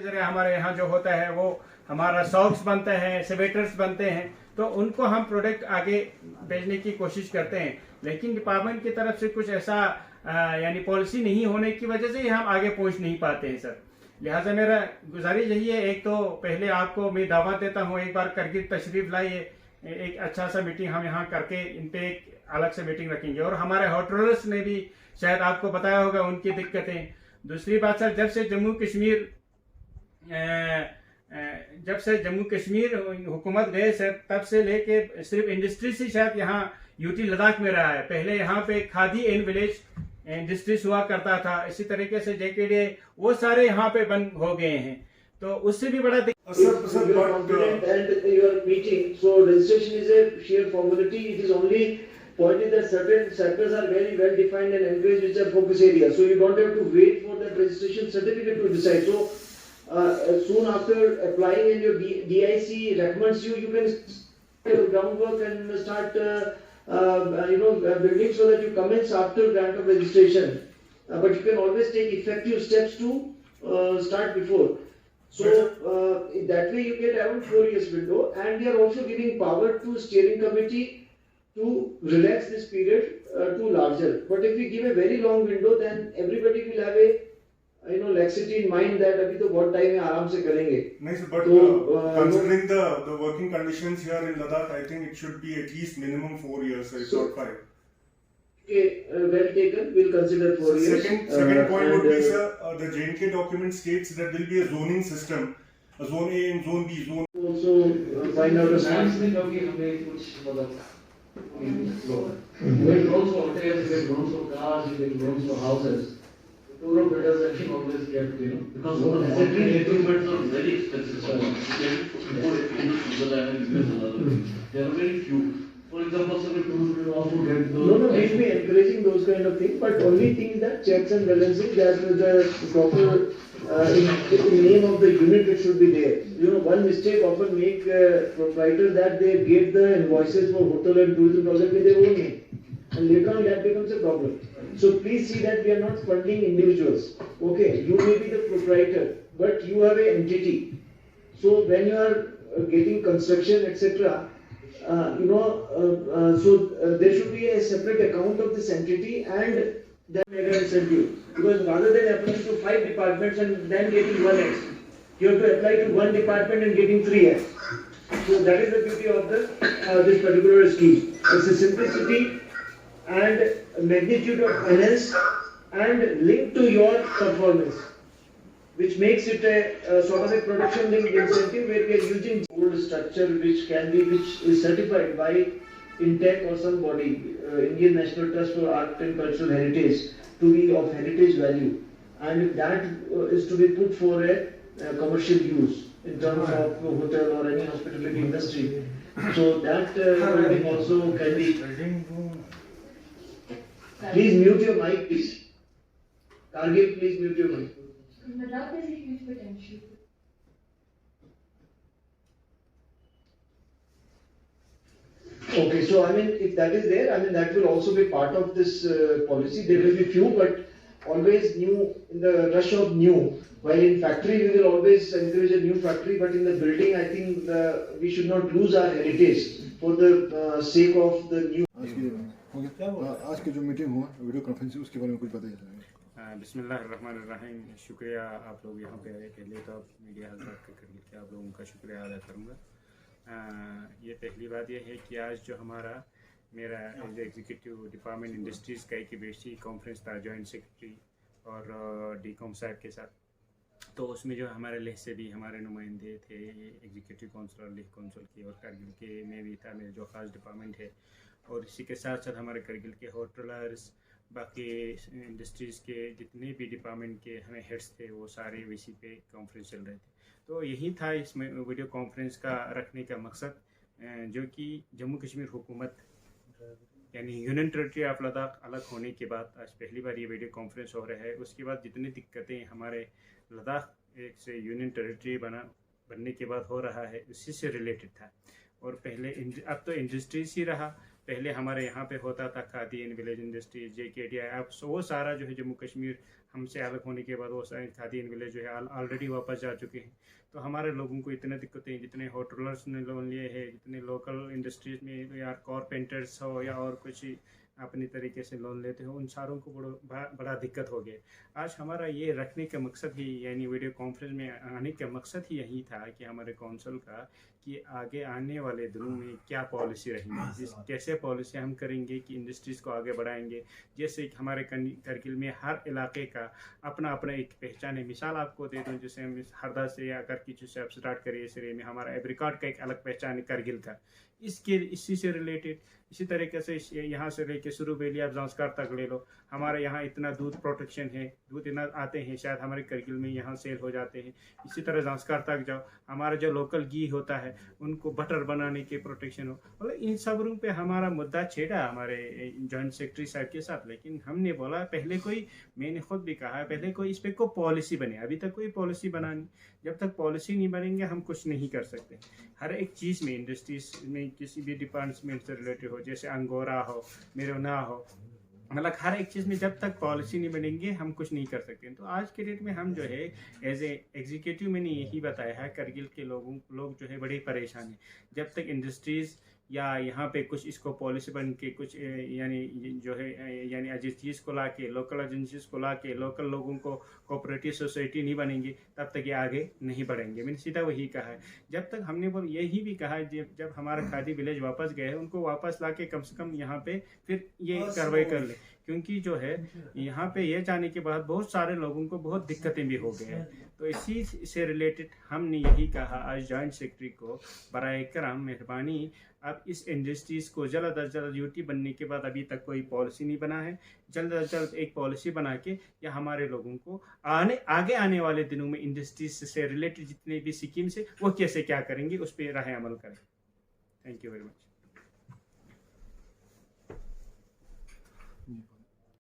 जरिए हमारे यहाँ जो होता है वो हमारा सॉक्स बनते हैं, स्वेटर्स बनते हैं, तो उनको हम प्रोडक्ट आगे भेजने की कोशिश करते हैं। लेकिन डिपार्टमेंट की तरफ से कुछ ऐसा यानी पॉलिसी नहीं होने की वजह से हम आगे पहुंच नहीं पाते हैं सर। लिहाजा मेरा गुजारिश यही है, एक तो पहले आपको मैं दावत देता हूँ, एक बार करगिल तशरीफ लाइए, एक अच्छा सा मीटिंग हम यहाँ करके इन पे एक अलग से मीटिंग रखेंगे। और हमारे होटलर्स ने भी शायद आपको बताया होगा उनकी दिक्कतें। दूसरी बात सर, जब से जम्मू कश्मीर हुकूमत गए सर, तब से लेके सिर्फ इंडस्ट्री से शायद यहाँ यूटी लद्दाख में रहा है। पहले यहाँ पे खादी एंड विलेज इंडस्ट्रीज हुआ करता था, इसी तरीके से जेकेडीए वो सारे यहाँ पे बंद हो गए हैं, तो उससे भी बड़ा point is that certain sectors are very well defined and encouraged, which are focus areas. So you don't have to wait for that registration certificate to decide. So soon after applying and your DIC recommends you, you can start groundwork and start building so that you commence after grant of registration. But you can always take effective steps to start before. So that way you get around 4 years window, and we are also giving power to steering committee to relax this period to larger. But if we give a very long window, then everybody will have a laxity in mind that अभी तो बहुत time है, आराम से करेंगे. नहीं sir, but considering the working conditions here in Ladakh, I think it should be at least minimum 4 years, sir, not 5. Okay, well taken. We'll consider 4 years. Second point would be, sir, the J&K document states that there will be a zoning system, a zone A and zone B. Zone also find out a science में कभी हमें कुछ मतलब we get loans for hotels, we get loans for cars, we get loans for houses. Tour operators actually always get, because necessary equipments are very expensive. So there are very few. For example, so we also get those. No, we'll be encouraging those kind of things, but only thing is that checks and balancing, that the proper in name of the unit it should be there. One mistake often make proprietors that they get the invoices for hotel and tourism project with their own name, and later on that becomes a problem. So please see that we are not funding individuals. Okay, you may be the proprietor, but you have an entity. So when you are getting construction, etc., there should be a separate account of this entity and that mega incentive. Because rather than applying to 5 departments and then getting 1x, you have to apply to 1 department and getting 3x. So that is the beauty of this particular scheme. It's a simplicity and magnitude of finance and linked to your performance, which makes it a sort of a production linked incentive where we are using old structure which is certified by INTEC or some body, Indian National Trust for Art and Cultural Heritage, to be of heritage value, and if that is to be put for a commercial use in terms of hotel or any hospitality industry, so that building also can be. Please mute your mic, please. Kargil, please mute your mic. Ladakh has a huge potential. Okay, so if that is there, that will also be part of this policy. There will be few, but always new, in the rush of new. While in factory we will always encourage a new factory, but in the building I think we should not lose our heritage for the sake of the new. आज की जो meeting हुआ video conference उसके बारे में कुछ बताइए। बिस्मिल्लाहिर्रहमानिर्रहीम। शुक्रिया आप लोग यहाँ पे आए। पहले तो मीडिया हजरात के आप लोगों का शुक्रिया अदा करूँगा। ये पहली बात यह है कि आज जो मेरा एग्जीक्यूटिव डिपार्टमेंट इंडस्ट्रीज़ का एक बेसी कॉन्फ्रेंस था जॉइंट सेक्रेटरी और डीकॉम साहब के साथ, तो उसमें जो हमारे लेह से भी हमारे नुमाइंदे थे, एग्जीक्यूटिव काउंसलर लेह काउंसिल के और करगिल के में भी था, मेरे जो ख़ास डिपार्टमेंट है, और इसी के साथ साथ हमारे करगिल के होटलर्स, बाकी इंडस्ट्रीज़ के जितने भी डिपार्टमेंट के हमें हेड्स थे वो सारे इसी पे कॉन्फ्रेंस चल रहे थे। तो यही था इसमें वीडियो कॉन्फ्रेंस का रखने का मकसद, जो कि जम्मू कश्मीर हुकूमत यानी यूनियन टेरिटरी ऑफ लद्दाख अलग होने के बाद आज पहली बार ये वीडियो कॉन्फ्रेंस हो रहा है। उसके बाद जितनी दिक्कतें हमारे लद्दाख एक से यूनियन टेरिटरी बनने के बाद हो रहा है उसी से रिलेटेड था। और पहले अब तो इंडस्ट्रीज ही रहा, पहले हमारे यहाँ पे होता था khadi and village industry JKTI, अब वो सारा जो है जम्मू कश्मीर हमसे अलग होने के बाद वो सारे खादी एंड विलेज जो है ऑलरेडी वापस जा चुके हैं। तो हमारे लोगों को इतने दिक्कतें, जितने होटलर्स ने लोन लिए हैं, जितने लोकल इंडस्ट्रीज में या कारपेंटर्स हो या और कुछ अपनी तरीके से लोन लेते हो, उन सारों को बड़ा दिक्कत हो गया। आज हमारा ये रखने का मकसद ही, यानी वीडियो कॉन्फ्रेंस में आने का मकसद ही यही था कि हमारे काउंसिल का कि आगे आने वाले दिनों में क्या पॉलिसी रहेंगी, कैसे पॉलिसी हम करेंगे कि इंडस्ट्रीज़ को आगे बढ़ाएंगे। जैसे कि हमारे करगिल में हर इलाके का अपना अपना एक पहचान है। मिसाल आपको दे दूँ, जैसे हम हरदा से या करकीचू से आप स्टार्ट करिए, इस एरिया में हमारा एब्रिकॉट का एक अलग पहचान है करगिल का। इसी से रिलेटेड इसी तरीके से यहाँ से लेके सुरुबेली आप ज़ांस्कार तक ले लो, हमारे यहाँ इतना दूध प्रोटेक्शन है, दूध इतना आते हैं शायद हमारे करगिल में यहाँ सेल हो जाते हैं। इसी तरह ज़ांस्कार तक जाओ, हमारा जो लोकल घी होता है उनको बटर बनाने के प्रोटेक्शन हो। मतलब इन सब रूम पे हमारा मुद्दा छेड़ा हमारे जॉइंट सेक्रेटरी साहब के साथ, लेकिन हमने बोला पहले मैंने खुद भी कहा पहले कोई इस पर कोई पॉलिसी बने। अभी तक कोई पॉलिसी बनानी, जब तक पॉलिसी नहीं बनेंगे हम कुछ नहीं कर सकते। हर एक चीज़ में, इंडस्ट्रीज में, किसी भी डिपार्टमेंट से रिलेटेड हो, जैसे अंगोरा हो, मेरोना हो, मतलब हर एक चीज़ में जब तक पॉलिसी नहीं बनेंगे हम कुछ नहीं कर सकते। तो आज के डेट में हम जो है एज ए एग्जीक्यूटिव मैंने यही बताया है, करगिल के लोग जो है बड़े परेशान हैं। जब तक इंडस्ट्रीज़ या यहाँ पे कुछ इसको पॉलिसी बन के कुछ यानी जो है यानी एजेंसीज को ला के, लोकल एजेंसीज को ला के, लोकल लोगों को कोऑपरेटिव सोसाइटी नहीं बनेंगी, तब तक ये आगे नहीं बढ़ेंगे। मैंने सीधा वही कहा है। जब तक हमने यही भी कहा है जब हमारा खादी विलेज वापस गए हैं उनको वापस ला के कम से कम यहाँ पे फिर ये कार्रवाई कर ले, क्योंकि जो है यहाँ पे ये जाने के बाद बहुत सारे लोगों को बहुत दिक्कतें भी हो गए हैं। तो इसी से रिलेटेड हमने यही कहा आज जॉइंट सेक्रेटरी को, बराए करम मेहरबानी अब इस इंडस्ट्रीज़ को जल्द अज जल्द यूटी बनने के बाद, अभी तक कोई पॉलिसी नहीं बना है, जल्द अज जल्द एक पॉलिसी बना के या हमारे लोगों को आगे आने वाले दिनों में इंडस्ट्रीज से रिलेटेड जितने भी स्कीम्स है वो कैसे क्या करेंगे उस पर राह अमल करें। Thank you very much.